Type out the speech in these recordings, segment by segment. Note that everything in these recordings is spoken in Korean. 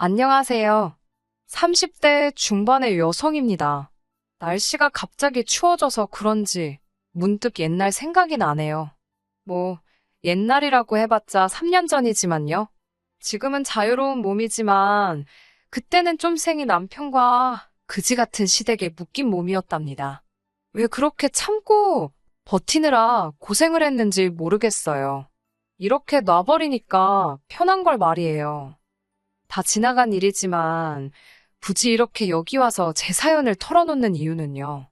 안녕하세요. 30대 중반의 여성입니다. 날씨가 갑자기 추워져서 그런지 문득 옛날 생각이 나네요. 뭐, 옛날이라고 해봤자 3년 전이지만요. 지금은 자유로운 몸이지만, 그때는 쫌생이 남편과 그지 같은 시댁에 묶인 몸이었답니다. 왜 그렇게 참고 버티느라 고생을 했는지 모르겠어요. 이렇게 놔버리니까 편한 걸 말이에요. 다 지나간 일이지만 굳이 이렇게 여기 와서 제 사연을 털어놓는 이유는요.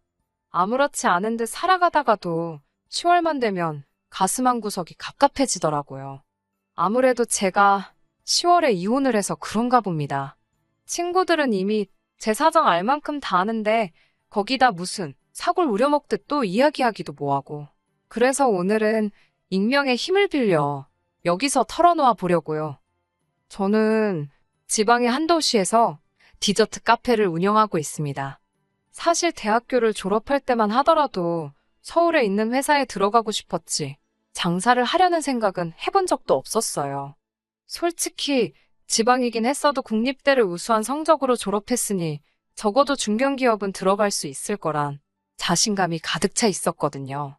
아무렇지 않은 듯 살아가다가도 10월만 되면 가슴 한 구석이 갑갑해지더라고요. 아무래도 제가 10월에 이혼을 해서 그런가 봅니다. 친구들은 이미 제 사정 알 만큼 다 아는데 거기다 무슨 사골 우려먹듯 또 이야기하기도 뭐하고. 그래서 오늘은 익명의 힘을 빌려 여기서 털어놓아 보려고요. 저는 지방의 한 도시에서 디저트 카페를 운영하고 있습니다. 사실 대학교를 졸업할 때만 하더라도 서울에 있는 회사에 들어가고 싶었지 장사를 하려는 생각은 해본 적도 없었어요. 솔직히 지방이긴 했어도 국립대를 우수한 성적으로 졸업했으니 적어도 중견기업은 들어갈 수 있을 거란 자신감이 가득 차 있었거든요.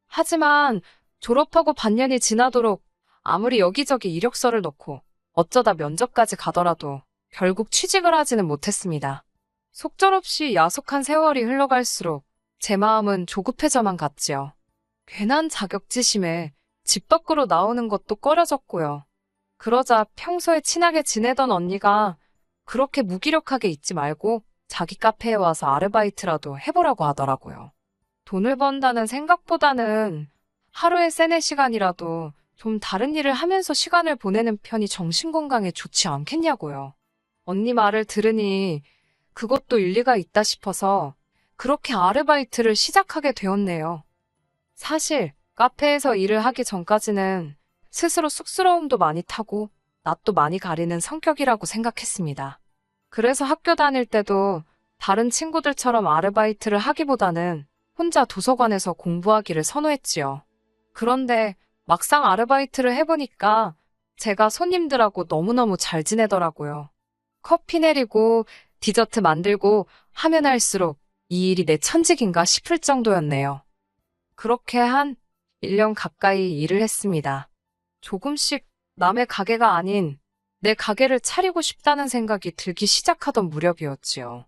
하지만 졸업하고 반년이 지나도록 아무리 여기저기 이력서를 넣고 어쩌다 면접까지 가더라도 결국 취직을 하지는 못했습니다. 속절없이 야속한 세월이 흘러갈수록 제 마음은 조급해져만 갔지요. 괜한 자격지심에 집 밖으로 나오는 것도 꺼려졌고요. 그러자 평소에 친하게 지내던 언니가 그렇게 무기력하게 있지 말고 자기 카페에 와서 아르바이트라도 해보라고 하더라고요. 돈을 번다는 생각보다는 하루에 3-4시간이라도 좀 다른 일을 하면서 시간을 보내는 편이 정신건강에 좋지 않겠냐고요. 언니 말을 들으니 그것도 일리가 있다 싶어서 그렇게 아르바이트를 시작하게 되었네요. 사실 카페에서 일을 하기 전까지는 스스로 쑥스러움도 많이 타고 낯도 많이 가리는 성격이라고 생각했습니다. 그래서 학교 다닐 때도 다른 친구들처럼 아르바이트를 하기보다는 혼자 도서관에서 공부하기를 선호했지요. 그런데 막상 아르바이트를 해보니까 제가 손님들하고 너무너무 잘 지내더라고요. 커피 내리고 디저트 만들고 하면 할수록 이 일이 내 천직인가 싶을 정도였네요. 그렇게 한 1년 가까이 일을 했습니다. 조금씩 남의 가게가 아닌 내 가게를 차리고 싶다는 생각이 들기 시작하던 무렵이었지요.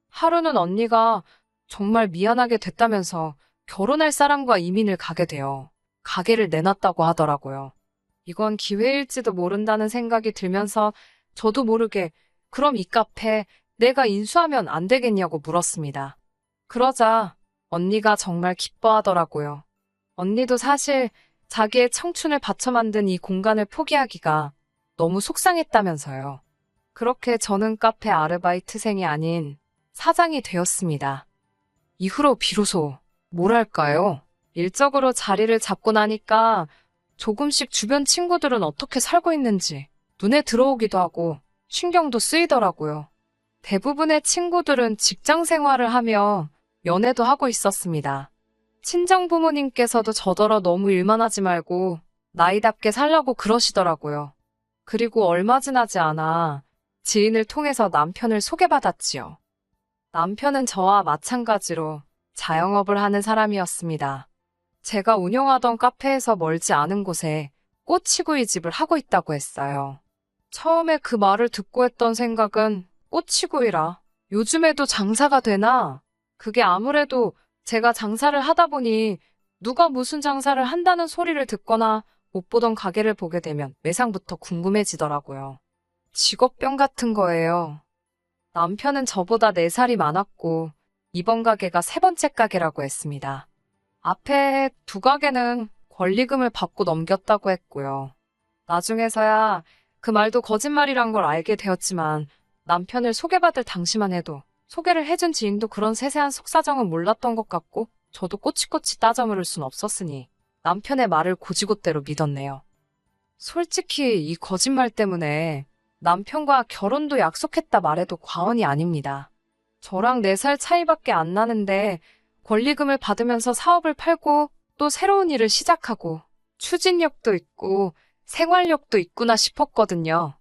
하루는 언니가 정말 미안하게 됐다면서 결혼할 사람과 이민을 가게 되어 가게를 내놨다고 하더라고요. 이건 기회일지도 모른다는 생각이 들면서 저도 모르게 그럼 이 카페 내가 인수하면 안 되겠냐고 물었습니다. 그러자 언니가 정말 기뻐하더라고요. 언니도 사실 자기의 청춘을 바쳐 만든 이 공간을 포기하기가 너무 속상했다면서요. 그렇게 저는 카페 아르바이트생이 아닌 사장이 되었습니다. 이후로 비로소 뭐랄까요? 일적으로 자리를 잡고 나니까 조금씩 주변 친구들은 어떻게 살고 있는지 눈에 들어오기도 하고 신경도 쓰이더라고요. 대부분의 친구들은 직장 생활을 하며 연애도 하고 있었습니다. 친정 부모님께서도 저더러 너무 일만 하지 말고 나이답게 살라고 그러시더라고요. 그리고 얼마 지나지 않아 지인을 통해서 남편을 소개받았지요. 남편은 저와 마찬가지로 자영업을 하는 사람이었습니다. 제가 운영하던 카페에서 멀지 않은 곳에 꼬치구이집을 하고 있다고 했어요. 처음에 그 말을 듣고 했던 생각은 꼬치구이라 요즘에도 장사가 되나? 그게 아무래도 제가 장사를 하다 보니 누가 무슨 장사를 한다는 소리를 듣거나 못 보던 가게를 보게 되면 매상부터 궁금해지더라고요. 직업병 같은 거예요. 남편은 저보다 4살이 많았고 이번 가게가 3번째 가게라고 했습니다. 앞에 2가게는 권리금을 받고 넘겼다고 했고요. 나중에서야 그 말도 거짓말이란 걸 알게 되었지만 남편을 소개받을 당시만 해도 소개를 해준 지인도 그런 세세한 속사정은 몰랐던 것 같고 저도 꼬치꼬치 따져 물을 순 없었으니 남편의 말을 고지고대로 믿었네요. 솔직히 이 거짓말 때문에 남편과 결혼도 약속했다 말해도 과언이 아닙니다. 저랑 4살 차이밖에 안 나는데 권리금을 받으면서 사업을 팔고 또 새로운 일을 시작하고 추진력도 있고 생활력도 있구나 싶었거든요.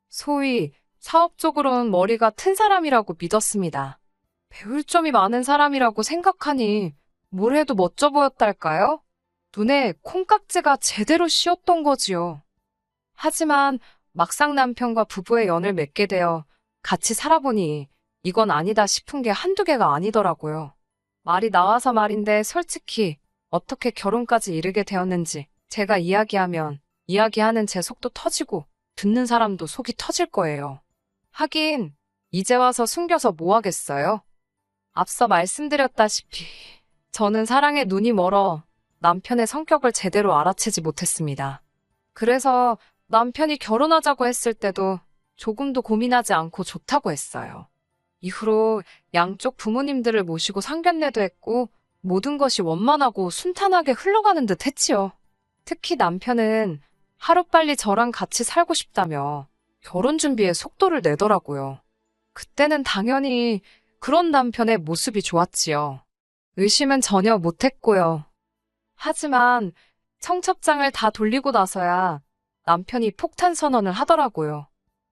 소위 사업적으로는 머리가 튼 사람이라고 믿었습니다. 배울 점이 많은 사람이라고 생각하니 뭘 해도 멋져 보였달까요? 눈에 콩깍지가 제대로 씌었던 거지요. 하지만 막상 남편과 부부의 연을 맺게 되어 같이 살아보니 이건 아니다 싶은 게 한두 개가 아니더라고요. 말이 나와서 말인데 솔직히 어떻게 결혼까지 이르게 되었는지 제가 이야기하면 이야기하는 제 속도 터지고 듣는 사람도 속이 터질 거예요. 하긴 이제 와서 숨겨서 뭐 하겠어요? 앞서 말씀드렸다시피 저는 사랑에 눈이 멀어 남편의 성격을 제대로 알아채지 못했습니다. 그래서 남편이 결혼하자고 했을 때도 조금도 고민하지 않고 좋다고 했어요. 이후로 양쪽 부모님들을 모시고 상견례도 했고 모든 것이 원만하고 순탄하게 흘러가는 듯 했지요. 특히 남편은 하루빨리 저랑 같이 살고 싶다며 결혼 준비에 속도를 내더라고요. 그때는 당연히 그런 남편의 모습이 좋았지요. 의심은 전혀 못했고요. 하지만 청첩장을 다 돌리고 나서야 남편이 폭탄 선언을 하더라고요.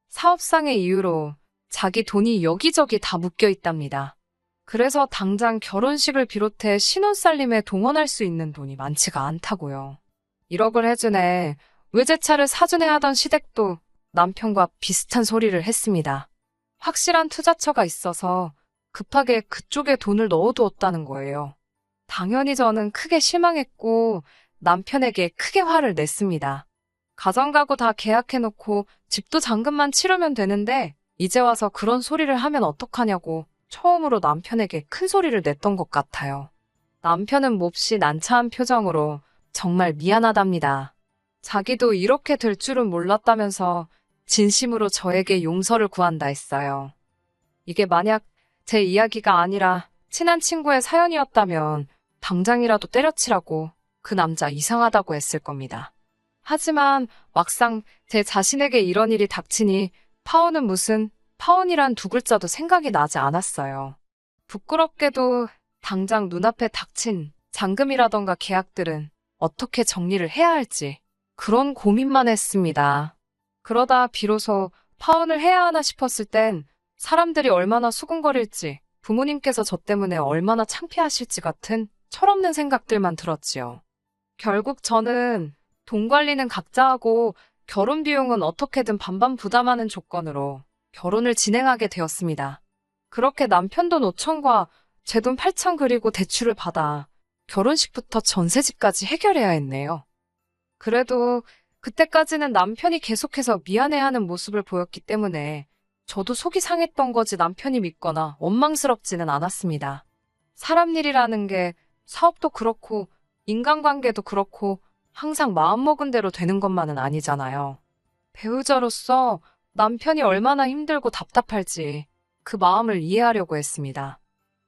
사업상의 이유로 자기 돈이 여기저기 다 묶여 있답니다. 그래서 당장 결혼식을 비롯해 신혼살림에 동원할 수 있는 돈이 많지가 않다고요. 1억을 해주네, 외제차를 사주네 하던 시댁도 남편과 비슷한 소리를 했습니다. 확실한 투자처가 있어서 급하게 그쪽에 돈을 넣어두었다는 거예요. 당연히 저는 크게 실망했고 남편에게 크게 화를 냈습니다. 가정가구 다 계약해놓고 집도 잔금만 치르면 되는데 이제 와서 그런 소리를 하면 어떡하냐고 처음으로 남편에게 큰 소리를 냈던 것 같아요. 남편은 몹시 난처한 표정으로 정말 미안하답니다. 자기도 이렇게 될 줄은 몰랐다면서 진심으로 저에게 용서를 구한다 했어요. 이게 만약 제 이야기가 아니라 친한 친구의 사연이었다면 당장이라도 때려치라고 그 남자 이상하다고 했을 겁니다. 하지만 막상 제 자신에게 이런 일이 닥치니 파혼은 무슨, 파혼이란 두 글자도 생각이 나지 않았어요. 부끄럽게도 당장 눈앞에 닥친 잔금이라던가 계약들은 어떻게 정리를 해야 할지 그런 고민만 했습니다. 그러다 비로소 파혼을 해야 하나 싶었을 땐 사람들이 얼마나 수군거릴지, 부모님께서 저 때문에 얼마나 창피하실지 같은 철없는 생각들만 들었지요. 결국 저는 돈 관리는 각자 하고 결혼 비용은 어떻게든 반반 부담하는 조건으로 결혼을 진행하게 되었습니다. 그렇게 남편 돈 5천과 제 돈 8천 그리고 대출을 받아 결혼식부터 전세집까지 해결해야 했네요. 그래도 그때까지는 남편이 계속해서 미안해하는 모습을 보였기 때문에 저도 속이 상했던 거지 남편이 믿거나 원망스럽지는 않았습니다. 사람 일이라는 게 사업도 그렇고 인간관계도 그렇고 항상 마음먹은 대로 되는 것만은 아니잖아요. 배우자로서 남편이 얼마나 힘들고 답답할지 그 마음을 이해하려고 했습니다.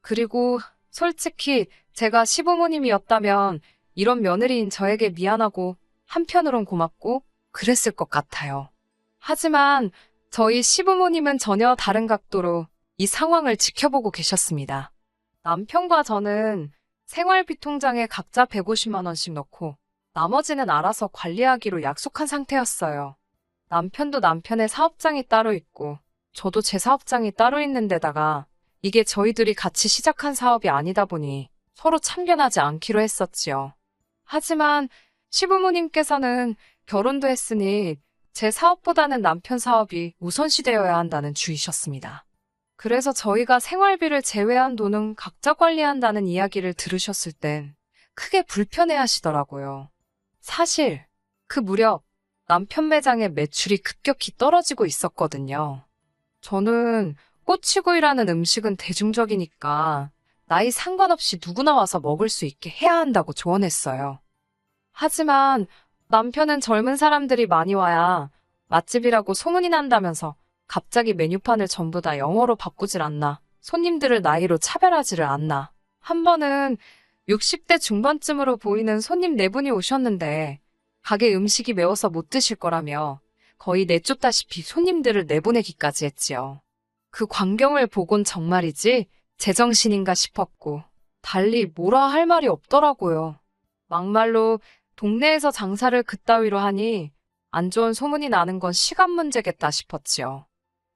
그리고 솔직히 제가 시부모님이었다면 이런 며느리인 저에게 미안하고 한편으론 고맙고 그랬을 것 같아요. 하지만 저희 시부모님은 전혀 다른 각도로 이 상황을 지켜보고 계셨습니다. 남편과 저는 생활비 통장에 각자 150만 원씩 넣고 나머지는 알아서 관리하기로 약속한 상태였어요. 남편도 남편의 사업장이 따로 있고 저도 제 사업장이 따로 있는 데다가 이게 저희들이 같이 시작한 사업이 아니다 보니 서로 참견하지 않기로 했었지요. 하지만 시부모님께서는 결혼도 했으니 제 사업보다는 남편 사업이 우선시되어야 한다는 주의셨습니다. 그래서 저희가 생활비를 제외한 돈은 각자 관리한다는 이야기를 들으셨을 땐 크게 불편해하시더라고요. 사실 그 무렵 남편 매장의 매출이 급격히 떨어지고 있었거든요. 저는 꼬치구이라는 음식은 대중적이니까 나이 상관없이 누구나 와서 먹을 수 있게 해야 한다고 조언했어요. 하지만 남편은 젊은 사람들이 많이 와야 맛집이라고 소문이 난다면서 갑자기 메뉴판을 전부 다 영어로 바꾸질 않나, 손님들을 나이로 차별하지를 않나. 한 번은 60대 중반쯤으로 보이는 손님 4분이 오셨는데 가게 음식이 매워서 못 드실 거라며 거의 내쫓다시피 손님들을 내보내기까지 했지요. 그 광경을 보곤 정말이지 제정신인가 싶었고 달리 뭐라 할 말이 없더라고요. 막말로 동네에서 장사를 그따위로 하니 안 좋은 소문이 나는 건 시간 문제겠다 싶었지요.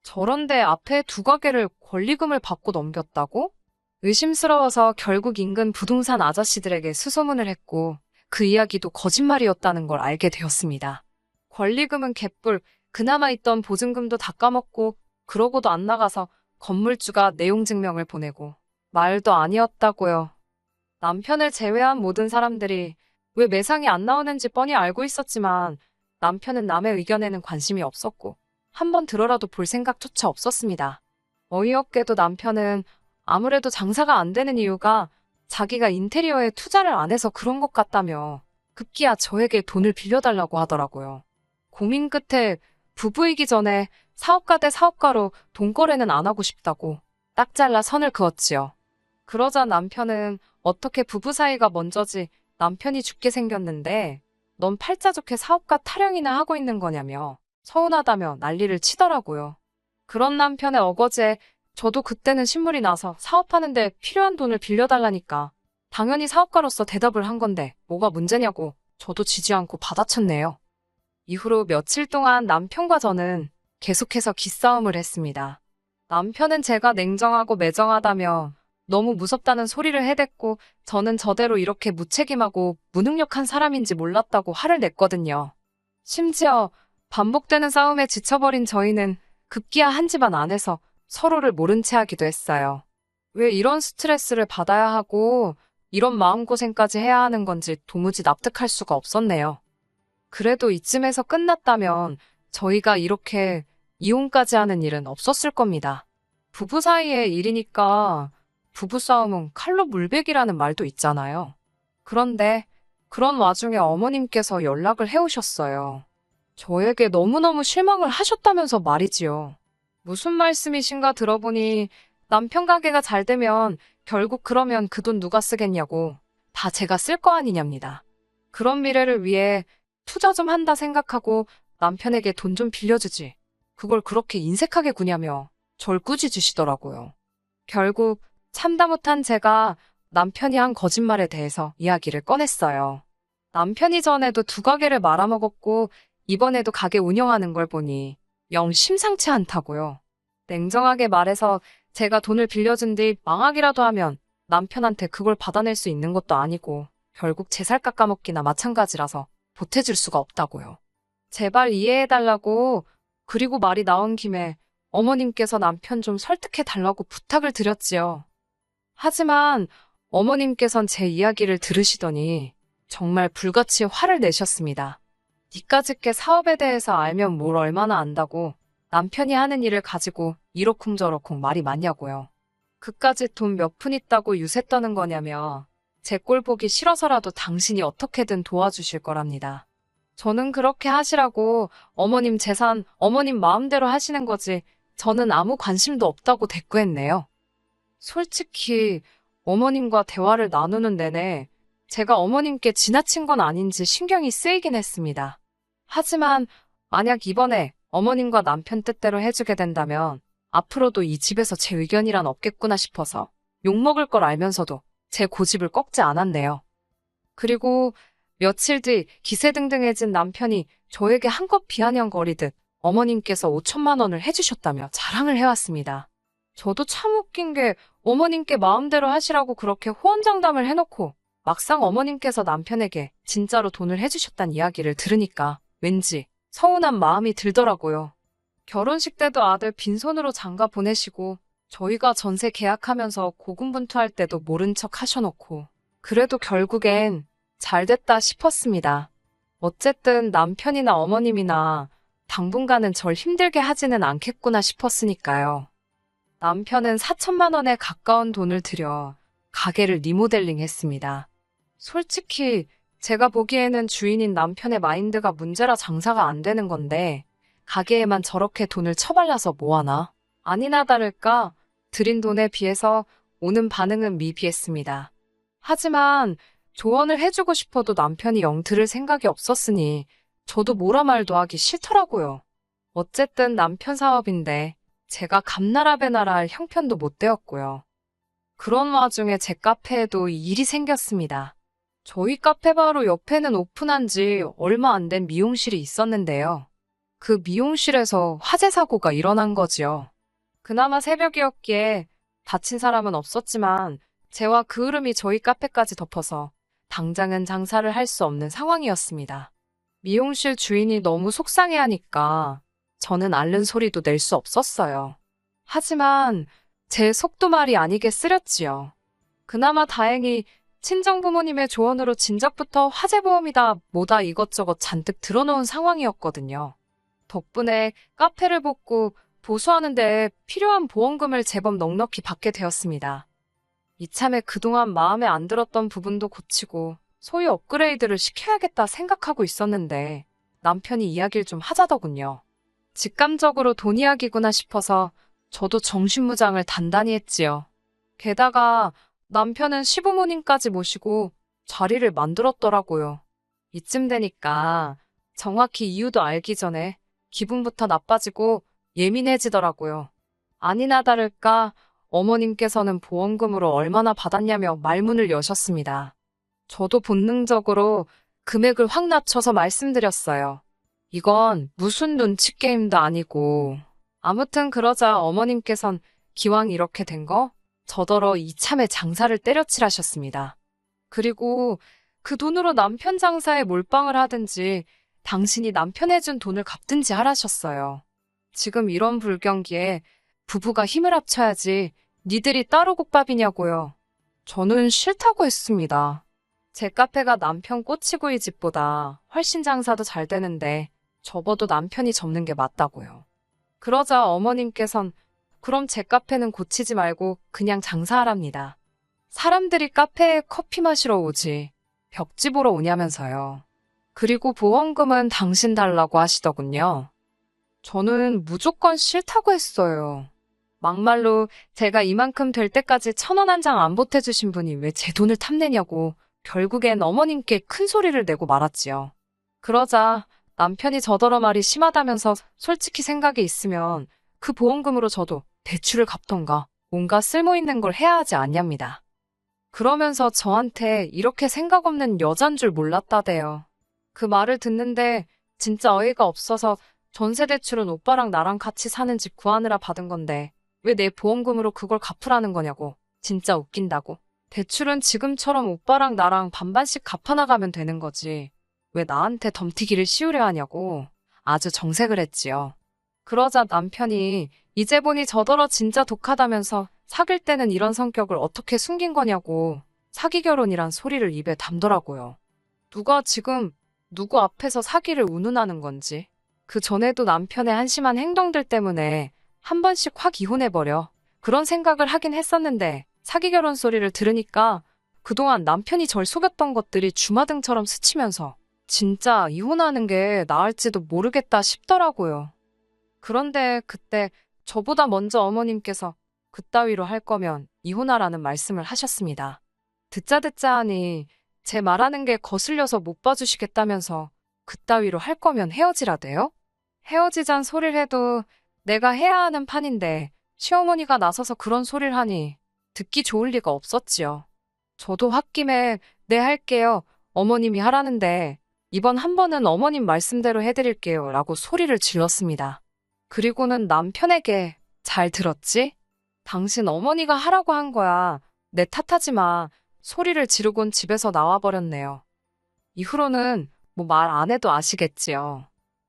저런데 앞에 두 가게를 권리금을 받고 넘겼다고? 의심스러워서 결국 인근 부동산 아저씨들에게 수소문을 했고 그 이야기도 거짓말이었다는 걸 알게 되었습니다. 권리금은 개뿔, 그나마 있던 보증금도 다 까먹고 그러고도 안 나가서 건물주가 내용 증명을 보내고 말도 아니었다고요. 남편을 제외한 모든 사람들이 왜 매상이 안 나오는지 뻔히 알고 있었지만 남편은 남의 의견에는 관심이 없었고 한번 들어라도 볼 생각조차 없었습니다. 어이없게도 남편은 아무래도 장사가 안 되는 이유가 자기가 인테리어에 투자를 안 해서 그런 것 같다며 급기야 저에게 돈을 빌려달라고 하더라고요. 고민 끝에 부부이기 전에 사업가 대 사업가로 돈거래는 안 하고 싶다고 딱 잘라 선을 그었지요. 그러자 남편은 어떻게 부부 사이가 먼저지 남편이 죽게 생겼는데 넌 팔자 좋게 사업가 타령이나 하고 있는 거냐며 서운하다며 난리를 치더라고요. 그런 남편의 어거지에 저도 그때는 신물이 나서 사업하는데 필요한 돈을 빌려달라니까 당연히 사업가로서 대답을 한 건데 뭐가 문제냐고 저도 지지 않고 받아쳤네요. 이후로 며칠 동안 남편과 저는 계속해서 기싸움을 했습니다. 남편은 제가 냉정하고 매정하다며 너무 무섭다는 소리를 해댔고 저는 저대로 이렇게 무책임하고 무능력한 사람인지 몰랐다고 화를 냈거든요. 심지어 반복되는 싸움에 지쳐버린 저희는 급기야 한 집안 안에서 서로를 모른 채 하기도 했어요. 왜 이런 스트레스를 받아야 하고 이런 마음고생까지 해야 하는 건지 도무지 납득할 수가 없었네요. 그래도 이쯤에서 끝났다면 저희가 이렇게 이혼까지 하는 일은 없었을 겁니다. 부부 사이의 일이니까 부부싸움은 칼로 물베기라는 말도 있잖아요. 그런데 그런 와중에 어머님께서 연락을 해오셨어요. 저에게 너무너무 실망을 하셨다면서 말이지요. 무슨 말씀이신가 들어보니 남편 가게가 잘 되면 결국 그러면 그 돈 누가 쓰겠냐고 다 제가 쓸 거 아니냐입니다. 그런 미래를 위해 투자 좀 한다 생각하고 남편에게 돈 좀 빌려주지. 그걸 그렇게 인색하게 구냐며 절 꾸짖으시더라고요. 결국 참다 못한 제가 남편이 한 거짓말에 대해서 이야기를 꺼냈어요. 남편이 전에도 두 가게를 말아먹었고 이번에도 가게 운영하는 걸 보니 영 심상치 않다고요. 냉정하게 말해서 제가 돈을 빌려준 뒤 망하기라도 하면 남편한테 그걸 받아낼 수 있는 것도 아니고 결국 제 살 깎아먹기나 마찬가지라서 보태줄 수가 없다고요. 제발 이해해달라고 그리고 말이 나온 김에 어머님께서 남편 좀 설득해달라고 부탁을 드렸지요. 하지만 어머님께선 제 이야기를 들으시더니 정말 불같이 화를 내셨습니다. 니까짓게 사업에 대해서 알면 뭘 얼마나 안다고 남편이 하는 일을 가지고 이러쿵저러쿵 말이 많냐고요. 그까짓 돈 몇 푼 있다고 유세 떠는 거냐며 제 꼴 보기 싫어서라도 당신이 어떻게든 도와주실 거랍니다. 저는 그렇게 하시라고 어머님 재산, 어머님 마음대로 하시는 거지 저는 아무 관심도 없다고 대꾸했네요. 솔직히 어머님과 대화를 나누는 내내 제가 어머님께 지나친 건 아닌지 신경이 쓰이긴 했습니다. 하지만 만약 이번에 어머님과 남편 뜻대로 해주게 된다면 앞으로도 이 집에서 제 의견이란 없겠구나 싶어서 욕먹을 걸 알면서도 제 고집을 꺾지 않았네요. 그리고 며칠 뒤 기세등등해진 남편이 저에게 한껏 비아냥거리듯 어머님께서 5천만 원을 해주셨다며 자랑을 해왔습니다. 저도 참 웃긴 게 어머님께 마음대로 하시라고 그렇게 호언장담을 해놓고 막상 어머님께서 남편에게 진짜로 돈을 해주셨단 이야기를 들으니까 왠지 서운한 마음이 들더라고요. 결혼식 때도 아들 빈손으로 장가 보내시고 저희가 전세 계약하면서 고군분투할 때도 모른 척 하셔놓고 그래도 결국엔 잘 됐다 싶었습니다. 어쨌든 남편이나 어머님이나 당분간은 절 힘들게 하지는 않겠구나 싶었으니까요. 남편은 4천만 원에 가까운 돈을 들여 가게를 리모델링 했습니다. 솔직히 제가 보기에는 주인인 남편의 마인드가 문제라 장사가 안 되는 건데 가게에만 저렇게 돈을 처발라서 뭐하나? 아니나 다를까 들인 돈에 비해서 오는 반응은 미비했습니다. 하지만 조언을 해주고 싶어도 남편이 영 들을 생각이 없었으니 저도 뭐라 말도 하기 싫더라고요. 어쨌든 남편 사업인데 제가 감나라 배나라 할 형편도 못 되었고요. 그런 와중에 제 카페에도 일이 생겼습니다. 저희 카페 바로 옆에는 오픈한 지 얼마 안 된 미용실이 있었는데요. 그 미용실에서 화재 사고가 일어난 거지요. 그나마 새벽이었기에 다친 사람은 없었지만 재와 그 흐름이 저희 카페까지 덮어서 당장은 장사를 할 수 없는 상황이었습니다. 미용실 주인이 너무 속상해하니까 저는 앓는 소리도 낼 수 없었어요. 하지만 제 속도말이 아니게 쓰렸지요. 그나마 다행히 친정부모님의 조언으로 진작부터 화재보험이다 뭐다 이것저것 잔뜩 들어놓은 상황이었거든요. 덕분에 카페를 뽑고 보수하는 데 필요한 보험금을 제법 넉넉히 받게 되었습니다. 이참에 그동안 마음에 안 들었던 부분도 고치고 소위 업그레이드를 시켜야겠다 생각하고 있었는데 남편이 이야기를 좀 하자더군요. 직감적으로 돈 이야기구나 싶어서 저도 정신무장을 단단히 했지요. 게다가 남편은 시부모님까지 모시고 자리를 만들었더라고요. 이쯤 되니까 정확히 이유도 알기 전에 기분부터 나빠지고 예민해지더라고요. 아니나 다를까 어머님께서는 보험금으로 얼마나 받았냐며 말문을 여셨습니다. 저도 본능적으로 금액을 확 낮춰서 말씀드렸어요. 이건 무슨 눈치 게임도 아니고. 아무튼 그러자 어머님께선 기왕 이렇게 된 거 저더러 이참에 장사를 때려칠하셨습니다. 그리고 그 돈으로 남편 장사에 몰빵을 하든지 당신이 남편 해준 돈을 갚든지 하라셨어요. 지금 이런 불경기에 부부가 힘을 합쳐야지 니들이 따로 국밥이냐고요. 저는 싫다고 했습니다. 제 카페가 남편 꼬치구이 집보다 훨씬 장사도 잘 되는데 접어도 남편이 접는 게 맞다고요. 그러자 어머님께선 그럼 제 카페는 고치지 말고 그냥 장사하랍니다. 사람들이 카페에 커피 마시러 오지 벽지 보러 오냐면서요. 그리고 보험금은 당신 달라고 하시더군요. 저는 무조건 싫다고 했어요. 막말로 제가 이만큼 될 때까지 1,000원 한 장 안 보태주신 분이 왜 제 돈을 탐내냐고 결국엔 어머님께 큰 소리를 내고 말았지요. 그러자 남편이 저더러 말이 심하다면서 솔직히 생각이 있으면 그 보험금으로 저도 대출을 갚던가 뭔가 쓸모있는 걸 해야 하지 않냐입니다. 그러면서 저한테 이렇게 생각 없는 여잔 줄 몰랐다대요. 그 말을 듣는데 진짜 어이가 없어서 전세대출은 오빠랑 나랑 같이 사는 집 구하느라 받은 건데 왜 내 보험금으로 그걸 갚으라는 거냐고. 진짜 웃긴다고. 대출은 지금처럼 오빠랑 나랑 반반씩 갚아나가면 되는 거지. 왜 나한테 덤티기를 씌우려 하냐고. 아주 정색을 했지요. 그러자 남편이 이제 보니 저더러 진짜 독하다면서 사귈 때는 이런 성격을 어떻게 숨긴 거냐고 사기 결혼이란 소리를 입에 담더라고요. 누가 지금 누구 앞에서 사기를 운운하는 건지. 그 전에도 남편의 한심한 행동들 때문에 한 번씩 확 이혼해버려. 그런 생각을 하긴 했었는데 사기 결혼 소리를 들으니까 그동안 남편이 절 속였던 것들이 주마등처럼 스치면서 진짜 이혼하는 게 나을지도 모르겠다 싶더라고요. 그런데 그때 저보다 먼저 어머님께서 그따위로 할 거면 이혼하라는 말씀을 하셨습니다. 듣자 하니 제 말하는 게 거슬려서 못 봐주시겠다면서 그따위로 할 거면 헤어지라대요? 헤어지잔 소리를 해도 내가 해야 하는 판인데 시어머니가 나서서 그런 소리를 하니 듣기 좋을 리가 없었지요. 저도 홧김에 네 할게요. 어머님이 하라는데 이번 한 번은 어머님 말씀대로 해드릴게요 라고 소리를 질렀습니다. 그리고는 남편에게 잘 들었지? 당신 어머니가 하라고 한 거야. 내 탓하지 마. 소리를 지르곤 집에서 나와버렸네요. 이후로는 뭐 말 안 해도 아시겠지요.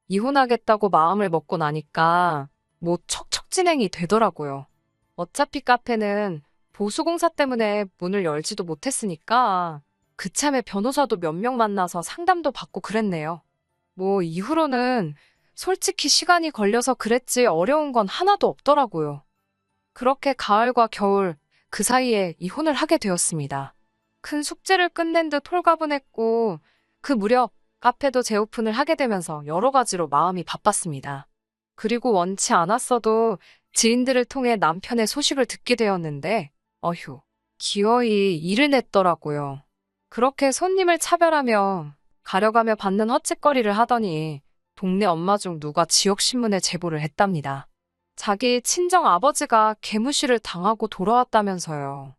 이혼하겠다고 마음을 먹고 나니까 뭐 척척 진행이 되더라고요. 어차피 카페는 보수공사 때문에 문을 열지도 못했으니까 그참에 변호사도 몇 명 만나서 상담도 받고 그랬네요. 뭐 이후로는 솔직히 시간이 걸려서 그랬지 어려운 건 하나도 없더라고요. 그렇게 가을과 겨울 그 사이에 이혼을 하게 되었습니다. 큰 숙제를 끝낸 듯 홀가분했고 그 무렵 카페도 재오픈을 하게 되면서 여러 가지로 마음이 바빴습니다. 그리고 원치 않았어도 지인들을 통해 남편의 소식을 듣게 되었는데 어휴, 기어이 일을 냈더라고요. 그렇게 손님을 차별하며 가려가며 받는 헛짓거리를 하더니 동네 엄마 중 누가 지역신문에 제보를 했답니다. 자기 친정 아버지가 개무시를 당하고 돌아왔다면서요.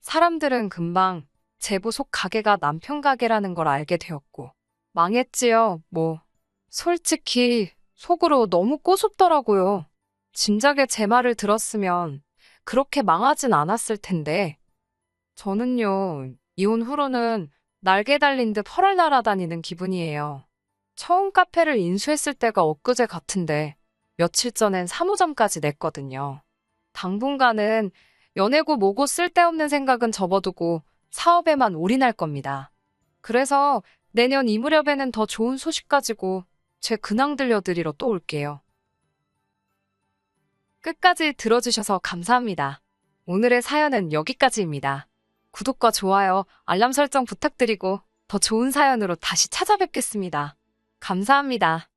사람들은 금방 제보 속 가게가 남편 가게라는 걸 알게 되었고 망했지요, 뭐. 솔직히 속으로 너무 꼬숩더라고요. 진작에 제 말을 들었으면 그렇게 망하진 않았을 텐데. 저는요, 이혼 후로는 날개 달린 듯 펄을 날아다니는 기분이에요. 처음 카페를 인수했을 때가 엊그제 같은데 며칠 전엔 사무점까지 냈거든요. 당분간은 연애고 뭐고 쓸데없는 생각은 접어두고 사업에만 올인할 겁니다. 그래서 내년 이 무렵에는 더 좋은 소식 가지고 제 근황 들려드리러 또 올게요. 끝까지 들어주셔서 감사합니다. 오늘의 사연은 여기까지입니다. 구독과 좋아요, 알람 설정 부탁드리고 더 좋은 사연으로 다시 찾아뵙겠습니다. 감사합니다.